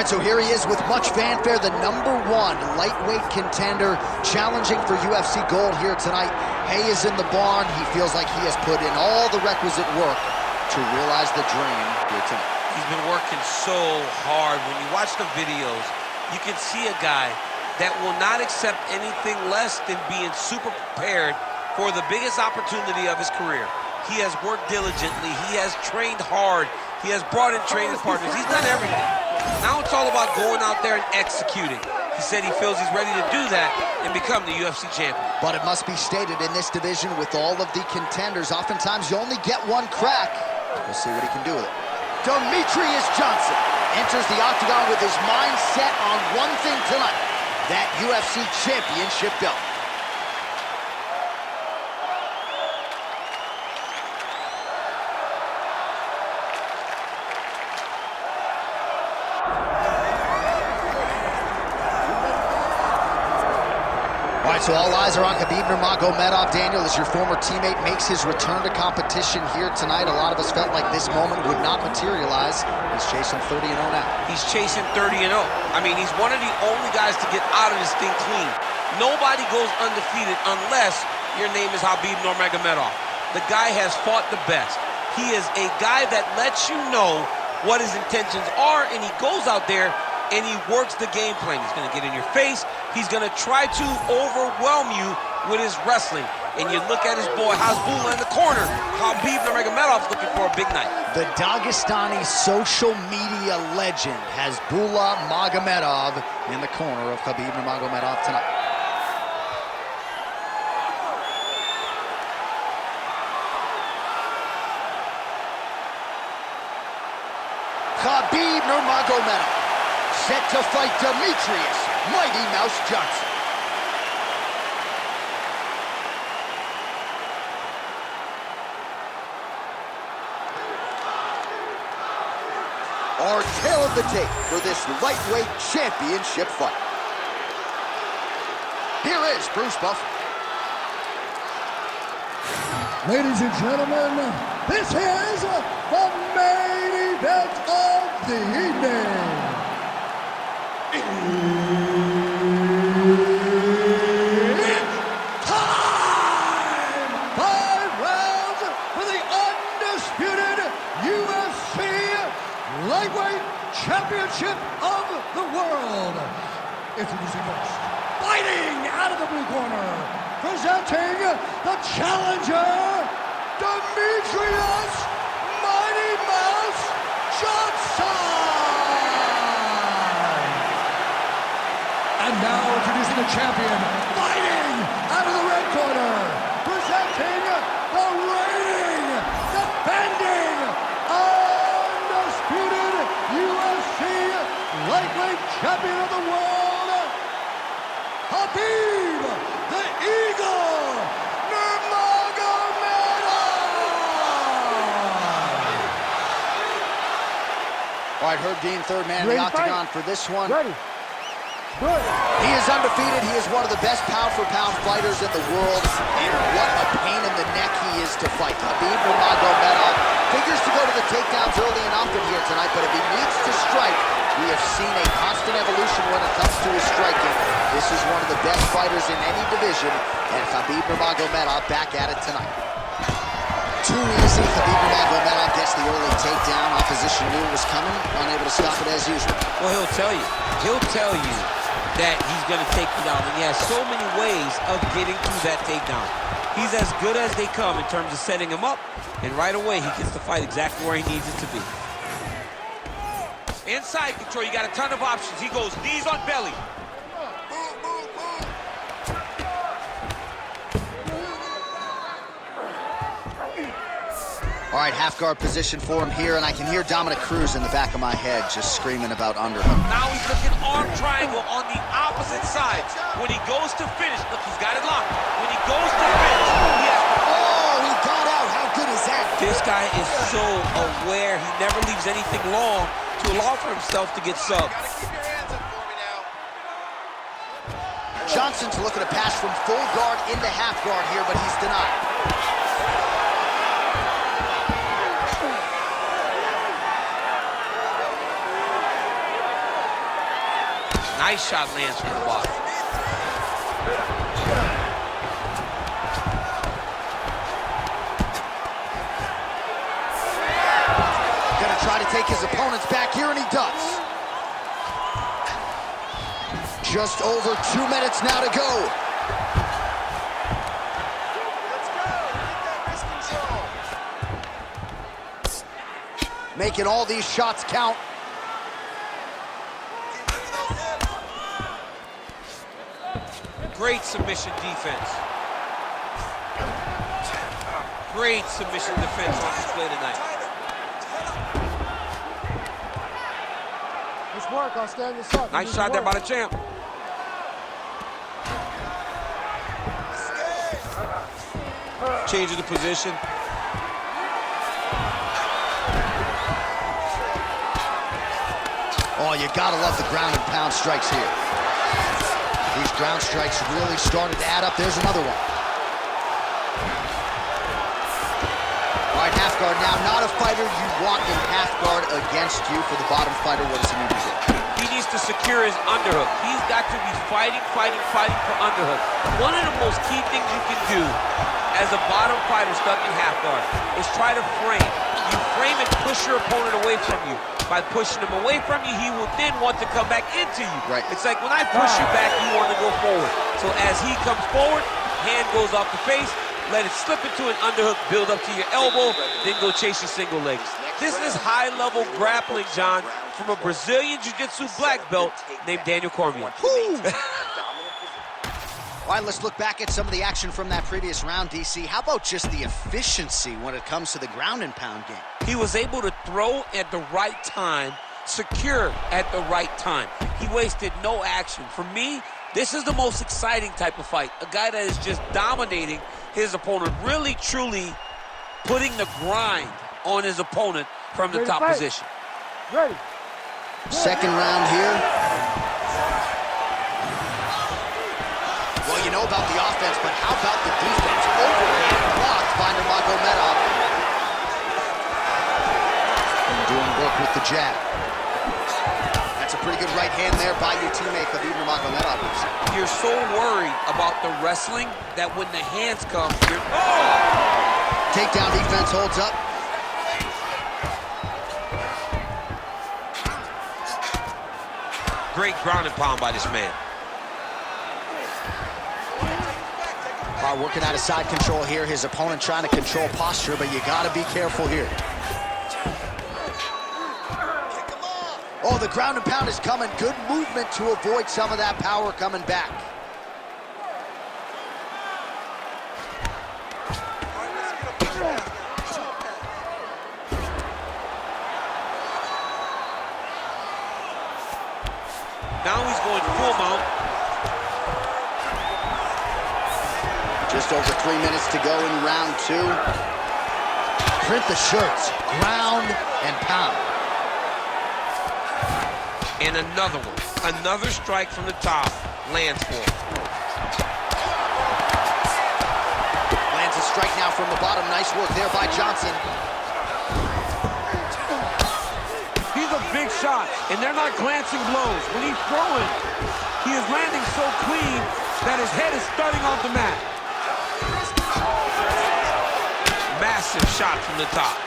right, so here he is with much fanfare, the #1 lightweight contender, challenging for UFC gold here tonight. Hay is in the barn. He feels like he has put in all the requisite work to realize the dream here tonight. He's been working so hard. When you watch the videos, you can see a guy that will not accept anything less than being super prepared for the biggest opportunity of his career. He has worked diligently. He has trained hard. He has brought in training partners. He's done everything. Now it's all about going out there and executing. He said he feels he's ready to do that and become the UFC champion. But it must be stated, in this division with all of the contenders, oftentimes you only get one crack. We'll see what he can do with it. Demetrious Johnson enters the octagon with his mind set on one thing tonight, that UFC championship belt. All right, so all eyes are on Khabib Nurmagomedov. Daniel, as your former teammate makes his return to competition here tonight, a lot of us felt like this moment would not materialize. He's chasing 30-0 now. He's chasing 30-0. I mean, he's one of the only guys to get out of this thing clean. Nobody goes undefeated unless your name is Khabib Nurmagomedov. The guy has fought the best. He is a guy that lets you know what his intentions are, and he goes out there and he works the game plan. He's going to get in your face. He's going to try to overwhelm you with his wrestling. And you look at his boy Hasbulla in the corner. Khabib Nurmagomedov's looking for a big night. The Dagestani social media legend Hasbulla Magomedov in the corner of Khabib Nurmagomedov tonight. Khabib Nurmagomedov set to fight Demetrious Mighty Mouse Johnson. Our tale of the tape for this lightweight championship fight. Here is Bruce Buffer. Ladies and gentlemen, this is the main event of the evening. It's time! 5 rounds for the undisputed UFC Lightweight Championship of the World. Introducing first, fighting out of the blue corner, presenting the challenger, Demetrious Mighty Mouse Johnson. And now introducing the champion, fighting out of the red corner, presenting the reigning, defending, undisputed UFC lightweight champion of the world, Khabib the Eagle Nurmagomedov. All right, Herb Dean, third man in the octagon for this one. Ready. Good. He is undefeated. He is one of the best pound-for-pound fighters in the world, and what a pain in the neck he is to fight. Khabib Nurmagomedov figures to go to the takedowns early and often here tonight, but if he needs to strike, we have seen a constant evolution when it comes to his striking. This is one of the best fighters in any division, and Khabib Nurmagomedov back at it tonight. Too easy. Khabib Nurmagomedov gets the early takedown. Opposition knew it was coming, unable to stop it as usual. Well, he'll tell you that he's going to take you down, and he has so many ways of getting to that takedown. He's as good as they come in terms of setting him up, and right away he gets to fight exactly where he needs it to be. Inside control, you got a ton of options. He goes knees on belly. All right, half guard position for him here, and I can hear Dominic Cruz in the back of my head just screaming about underhook. Now he's looking arm triangle on the opposite side. When he goes to finish, look, he's got it locked. When he goes to finish, he has... Oh, he got out. How good is that? This guy is so aware. He never leaves anything long to allow for himself to get subbed. Johnson's looking to pass from full guard into half guard here, but he's denied. Nice shot lands from the bottom. Gonna try to take his opponents back here, and he does. Just over 2 minutes now to go. Making all these shots count. Great submission defense. Great submission defense on display tonight. Nice work, I'll stand this up. Nice shot there by the champ. Change of the position. Oh, you gotta love the ground and pound strikes here. These ground strikes really started to add up. There's another one. All right, half guard now. Not a fighter you want in half guard against you. For the bottom fighter, what does he need to do? He needs to secure his underhook. He's got to be fighting for underhook. One of the most key things you can do as a bottom fighter stuck in half guard is try to frame. You frame and push your opponent away from you. By pushing him away from you, he will then want to come back into you. Right. It's like when I push you back, you want to go forward. So as he comes forward, hand goes off the face, let it slip into an underhook, build up to your elbow, then go chase your single legs. This is high-level grappling, John, from a Brazilian Jiu-Jitsu black belt named Daniel Cormier. All right, let's look back at some of the action from that previous round, DC. How about just the efficiency when it comes to the ground and pound game? He was able to throw at the right time, secure at the right time. He wasted no action. For me, this is the most exciting type of fight. A guy that is just dominating his opponent, really, truly putting the grind on his opponent from the top position. Ready. Second round here. Well, you know about the offense, but how about the defense? Overhand blocked by Nurmagomedov. And doing work with the jab. That's a pretty good right hand there by your teammate, Khabib Nurmagomedov. You're so worried about the wrestling that when the hands come, you're... Takedown defense holds up. Great ground and pound by this man. All right, working out of side control here. His opponent trying to control posture, but you got to be careful here. Oh, the ground and pound is coming. Good movement to avoid some of that power coming back. Now he's going full mount. Just over 3 minutes to go in round two. Print the shirts, ground and pound. And another one. Another strike from the top. Lands for him. Lands a strike now from the bottom. Nice work there by Johnson. He's a big shot, and they're not glancing blows. When he's throwing, he is landing so clean that his head is starting off the mat. Massive shot from the top.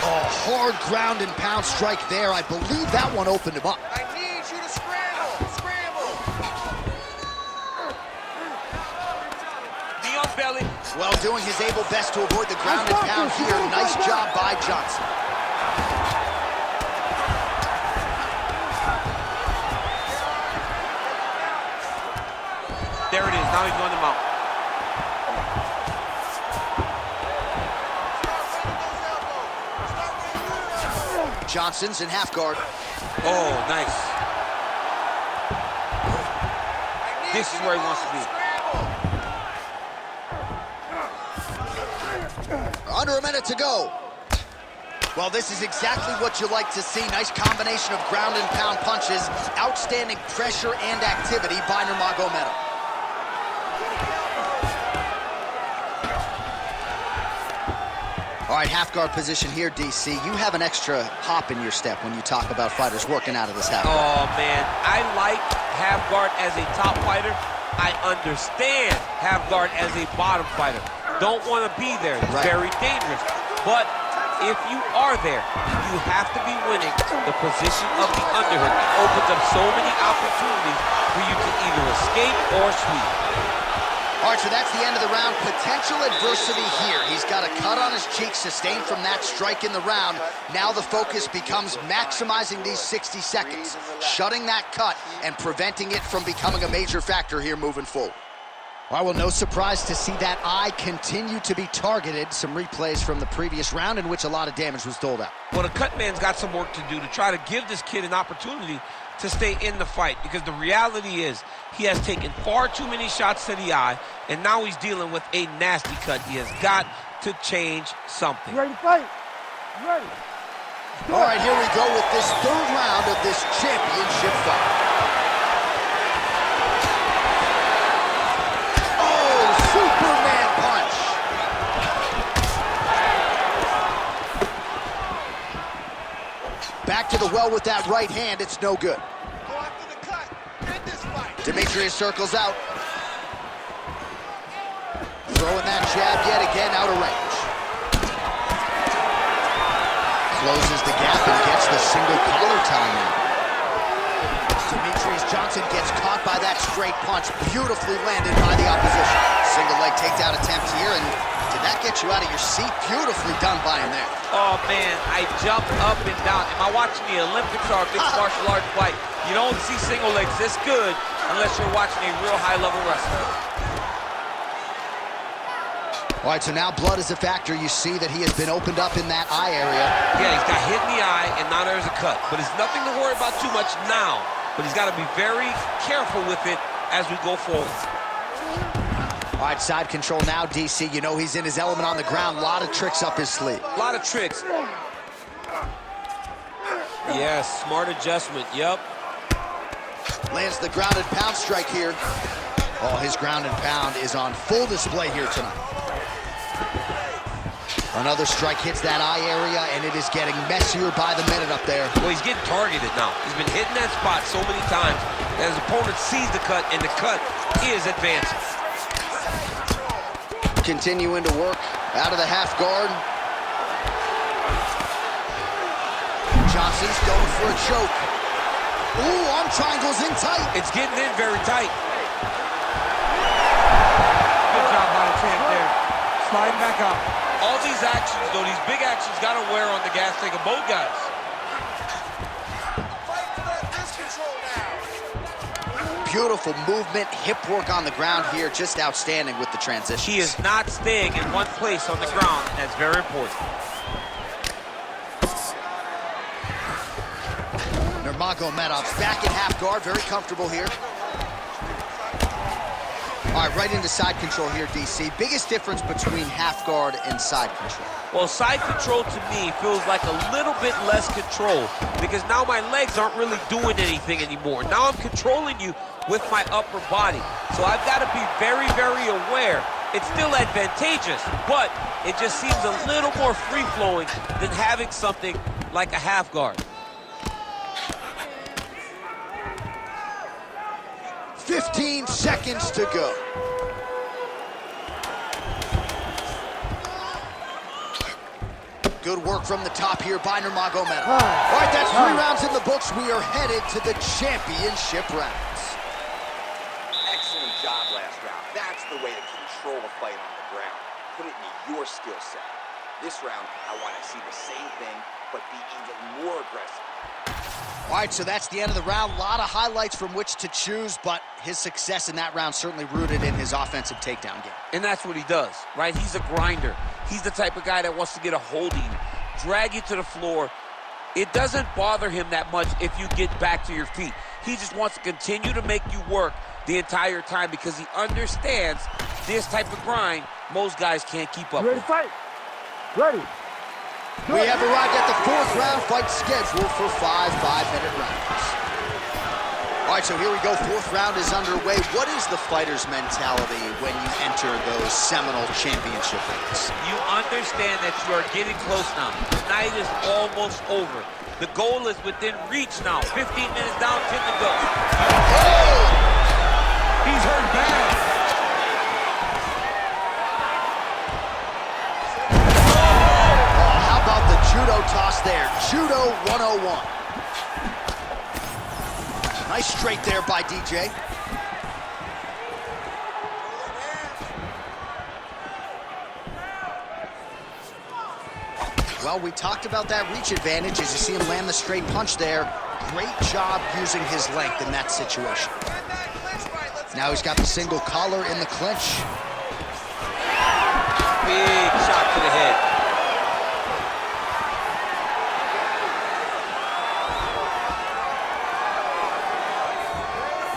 Oh, hard ground and pound strike there. I believe that one opened him up. I need you to scramble, scramble. Knee on belly. Well, doing his able best to avoid the ground and pound here. Nice job by Johnson. There it is. Now he's going to mount. Johnson's in half guard. Oh, nice. This is where he wants to be. Under a minute to go. Well, this is exactly what you like to see. Nice combination of ground and pound punches. Outstanding pressure and activity by Nurmagomedov. All right, half guard position here, DC. You have an extra hop in your step when you talk about fighters working out of this half guard. Oh, man, I like half guard as a top fighter. I understand half guard as a bottom fighter. Don't want to be there. It's very dangerous. But if you are there, you have to be winning the position of the underhook. It opens up so many opportunities for you to either escape or sweep. All right, so that's the end of the round. Potential adversity here. He's got a cut on his cheek sustained from that strike in the round. Now the focus becomes maximizing these 60 seconds, shutting that cut and preventing it from becoming a major factor here moving forward. All right, well, no surprise to see that eye continue to be targeted. Some replays from the previous round in which a lot of damage was doled out. Well, the cut man's got some work to do to try to give this kid an opportunity to stay in the fight, because the reality is he has taken far too many shots to the eye, and now he's dealing with a nasty cut. He has got to change something. You ready to fight? You ready? All right, here we go with this third round of this championship fight. Superman punch. Back to the well with that right hand. It's no good. Go after the cut. End this fight. Demetrious circles out. Throwing that jab yet again out of range. Closes the gap and gets the single collar tie now. Demetrious Johnson gets caught by that straight punch. Beautifully landed by the opposition. Single leg takedown attempt here, and did that get you out of your seat? Beautifully done by him there. Oh, man, I jumped up and down. Am I watching the Olympics or a mixed martial arts fight? You don't see single legs this good unless you're watching a real high-level wrestler. All right, so now blood is a factor. You see that he has been opened up in that eye area. Yeah, he's got hit in the eye, and now there's a cut. But it's nothing to worry about too much now. But he's got to be very careful with it as we go forward. All right, side control now, DC. You know he's in his element on the ground. A lot of tricks up his sleeve. A lot of tricks. Yes, smart adjustment, yep. Lands the grounded pound strike here. Oh, his grounded pound is on full display here tonight. Another strike hits that eye area, and it is getting messier by the minute up there. Well, he's getting targeted now. He's been hitting that spot so many times that his opponent sees the cut, and the cut is advancing. Continuing to work out of the half guard. Johnson's going for a choke. Ooh, arm triangles in tight. It's getting in very tight. Good job by the champ there. Sliding back up. All these actions, though, these big actions got to wear on the gas tank of both guys. Fight for that wrist control now. Beautiful movement, hip work on the ground here. Just outstanding with the transition. He is not staying in one place on the ground, and that's very important. Nurmagomedov's back in half guard, very comfortable here. All right, right into side control here, DC. Biggest difference between half guard and side control? Well, side control to me feels like a little bit less control, because now my legs aren't really doing anything anymore. Now I'm controlling you with my upper body. So I've got to be very, very aware. It's still advantageous, but it just seems a little more free-flowing than having something like a half guard. 15 seconds to go. Good work from the top here by Nurmagomedov. All right, that's 3 rounds in the books. We are headed to the championship rounds. Excellent job last round. That's the way to control a fight on the ground. Put it in your skill set. This round, I want to see the same thing, but be even more aggressive. All right, so that's the end of the round. A lot of highlights from which to choose, but his success in that round certainly rooted in his offensive takedown game. And that's what he does, right? He's a grinder. He's the type of guy that wants to get a hold of you, drag you to the floor. It doesn't bother him that much if you get back to your feet. He just wants to continue to make you work the entire time because he understands this type of grind most guys can't keep up Ready with. to fight? Ready. We have arrived at the 4th round fight scheduled for 5 5-minute rounds. All right, so here we go. Fourth round is underway. What is the fighter's mentality when you enter those seminal championship fights? You understand that you are getting close now. The night is almost over. The goal is within reach now. 15 minutes down, 10 to go. Oh! He's hurt bad. Oh, how about the judo toss there? Judo 101. Nice straight there by DJ. Well, we talked about that reach advantage as you see him land the straight punch there. Great job using his length in that situation. Now he's got the single collar in the clinch. Big shot to the head.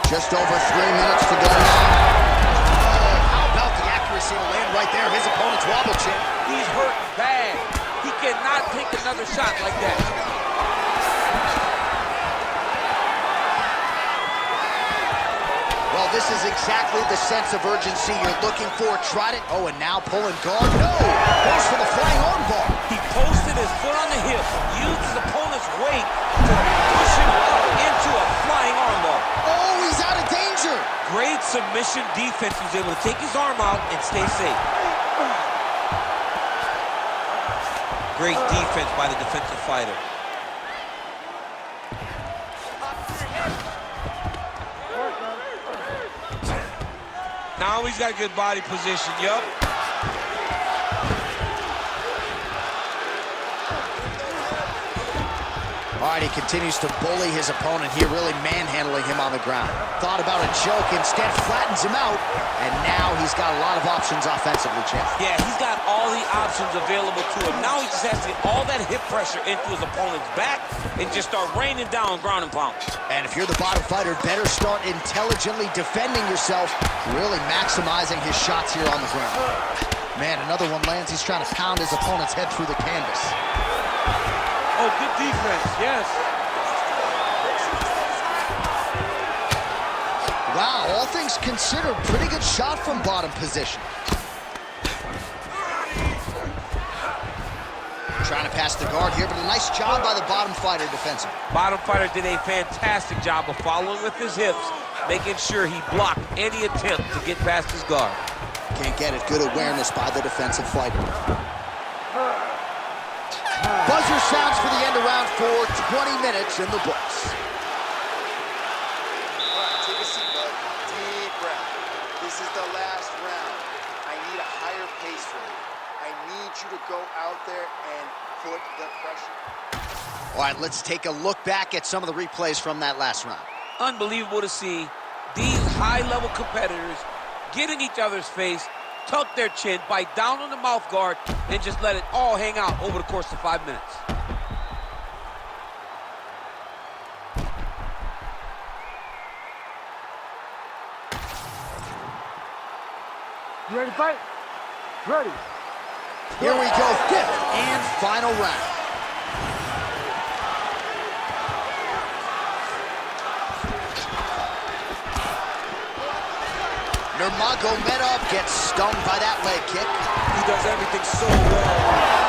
Just over 3 minutes to go now. Oh, how about the accuracy to land right there? His opponent's wobble chin. He's hurt bad. He cannot take another shot like that. Well, this is exactly the sense of urgency you're looking for. Tried it. Oh, and now pulling guard. No! Goes for the flying armbar. He posted his foot on the hip, used his opponent's weight to push him up into a flying armbar. Oh, he's out of danger. Great submission defense. He was able to take his arm out and stay safe. Great defense by the defensive fighter. Now he's got a good body position, yup. All right, he continues to bully his opponent here, really manhandling him on the ground. Thought about a choke, instead flattens him out, and now he's got a lot of options offensively, champ. Yeah, he's got all the options available to him. Now he just has to get all that hip pressure into his opponent's back and just start raining down ground and pound. And if you're the bottom fighter, better start intelligently defending yourself, really maximizing his shots here on the ground. Man, another one lands. He's trying to pound his opponent's head through the canvas. Oh, good defense, yes. Wow, all things considered, pretty good shot from bottom position. Trying to pass the guard here, but a nice job by the bottom fighter defensively. Bottom fighter did a fantastic job of following with his hips, making sure he blocked any attempt to get past his guard. Can't get it. Good awareness by the defensive fighter. Buzzer sounds for the end of round 4, 20 minutes in the books. All right, take a seat, bud. Deep breath. This is the last round. I need a higher pace from you. I need you to go out there and put the pressure. All right, let's take a look back at some of the replays from that last round. Unbelievable to see these high-level competitors get in each other's face, tuck their chin, bite down on the mouth guard, and just let it all hang out over the course of 5 minutes. You ready to fight? Ready. Here we go, 5th and final round. Nurmagomedov gets stung by that leg kick. He does everything so well,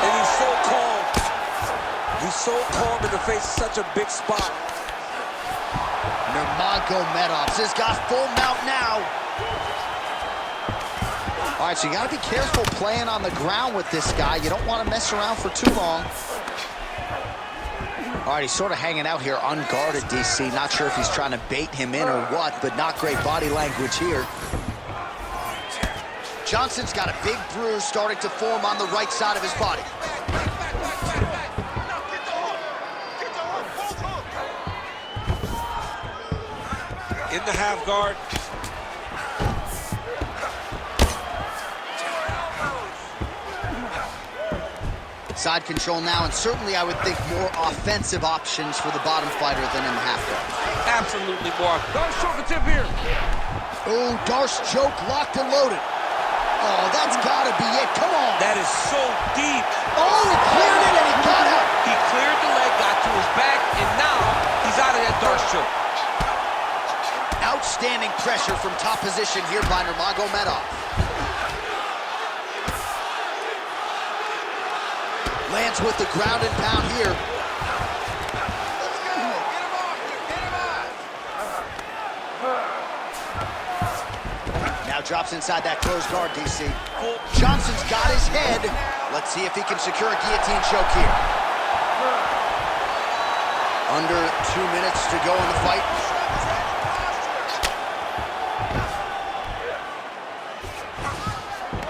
and he's so calm. He's so calm in the face of such a big spot. Nurmagomedov has got full mount now. All right, so you got to be careful playing on the ground with this guy. You don't want to mess around for too long. All right, he's sort of hanging out here unguarded, DC. Not sure if he's trying to bait him in or what, but not great body language here. Johnson's got a big bruise starting to form on the right side of his body. In the half guard. Side control now, and certainly I would think more offensive options for the bottom fighter than in the half guard. Absolutely more. Darce choke tip here. Oh, Darce choke locked and loaded. Oh, that's gotta be it. Come on. That is so deep. Oh, he cleared it and he got out. He cleared the leg, got to his back, and now he's out of that Darce choke. Outstanding pressure from top position here by Nurmagomedov. Lands with the ground and pound here. Let's go. Get him off here. Get him off. Now drops inside that closed guard, DC. Johnson's got his head. Let's see if he can secure a guillotine choke here. Under 2 minutes to go in the fight.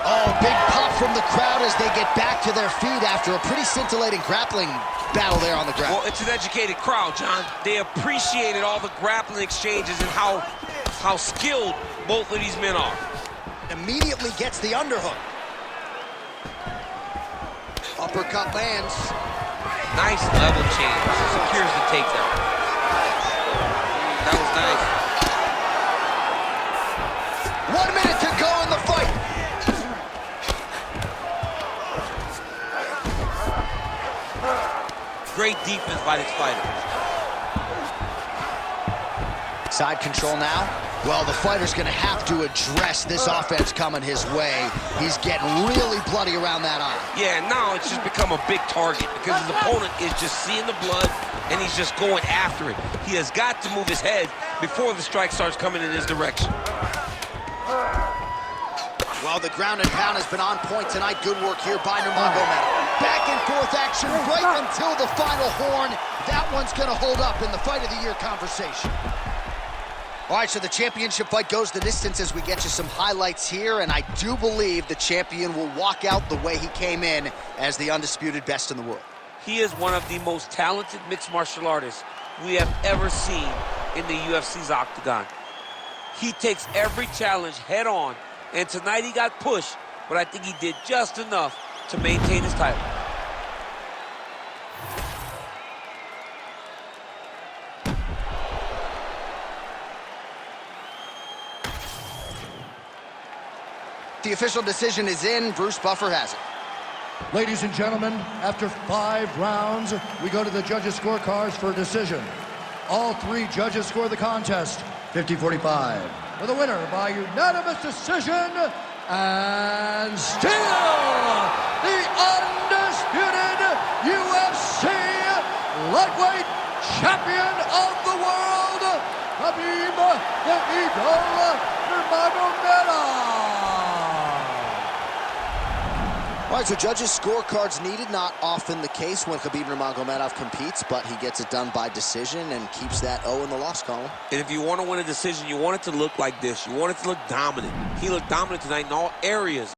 Oh, big pop from the crowd as they get back to their feet after a pretty scintillating grappling battle there on the ground. Well, it's an educated crowd, John. They appreciated all the grappling exchanges and how skilled both of these men are. Immediately gets the underhook. Uppercut lands. Nice level change. Secures the takedown. That was nice. 1 minute to go in the fight. Great defense by this fighter. Side control now. Well, the fighter's going to have to address this offense coming his way. He's getting really bloody around that eye. Yeah, now it's just become a big target because his opponent is just seeing the blood and he's just going after it. He has got to move his head before the strike starts coming in his direction. Well, the ground and pound has been on point tonight. Good work here by Nurmagomedov. Back and forth action right until the final horn. That one's going to hold up in the Fight of the Year conversation. All right, so the championship fight goes the distance as we get you some highlights here, and I do believe the champion will walk out the way he came in as the undisputed best in the world. He is one of the most talented mixed martial artists we have ever seen in the UFC's octagon. He takes every challenge head on, and tonight he got pushed, but I think he did just enough to maintain his title. The official decision is in. Bruce Buffer has it. Ladies and gentlemen, after 5 rounds, we go to the judges' scorecards for a decision. All 3 judges score the contest 50-45. For the winner by unanimous decision, and still the undisputed UFC lightweight champion of the world, Khabib the Eagle Nurmagomedov. All right, so judges' scorecards needed. Not often the case when Khabib Nurmagomedov competes, but he gets it done by decision and keeps that O in the loss column. And if you want to win a decision, you want it to look like this. You want it to look dominant. He looked dominant tonight in all areas